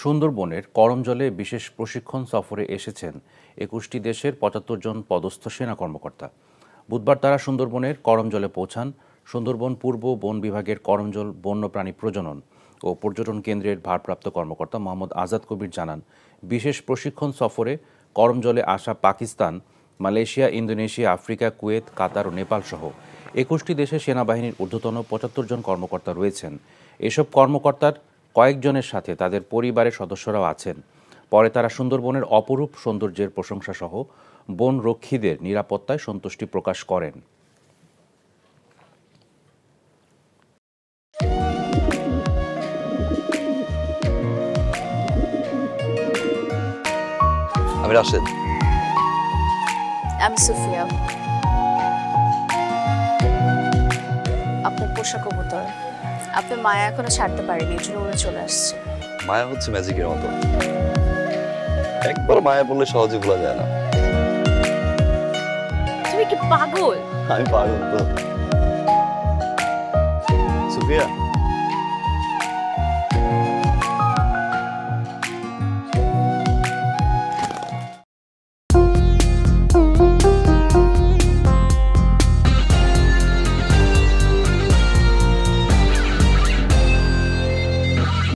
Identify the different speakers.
Speaker 1: সুন্দরবনের করমজলে বিশেষ প্রশিক্ষণ সফরে এসেছেন ২১টি দেশের ৭৫ জন পদস্থ সেনা কর্মকর্তা। বুধবার তারা সুন্দরবনের করমজলে পৌঁছান। সুন্দরবন পূর্ব বন বিভাগের করমজল বন্যপ্রাণী প্রজনন ও পর্যটন কেন্দ্রের ভারপ্রাপ্ত কর্মকর্তা মোহাম্মদ আজাদ কবির জানান, বিশেষ প্রশিক্ষণ সফরে করমজলে আসা Pakistan, Malaysia, Indonesia, Africa, Kuwait, Qatar ও নেপাল সহ ২১টি দেশের সেনাবাহিনীর ঊর্ধ্বতন ৭৫ জন কর্মকর্তা রয়েছেন। এসব কর্মকর্তার কয়েকজনের সাথে তাদের পরিবারের সদস্যরাও আছেন। পরে তারা সুন্দরবনের অপরূপ সৌন্দর্যের প্রশংসা সহ বন রক্ষীদের নিরাপত্তায় সন্তুষ্টি প্রকাশ করেন।
Speaker 2: আমি রাশেদ।
Speaker 3: আমি সুফিয়া। আপনার পোষা কবুতর, আপনার মায়া এখনো ছাড়তে পারেনি, এই জন্য উড়ে চলে আসছে।
Speaker 2: মায়া হচ্ছে ম্যাজিকের মতো, একবার মায়া বললে সহজে ভোলা যায় না।
Speaker 3: তুমি কি পাগল?
Speaker 2: আমি পাগল তো। সুফিয়া,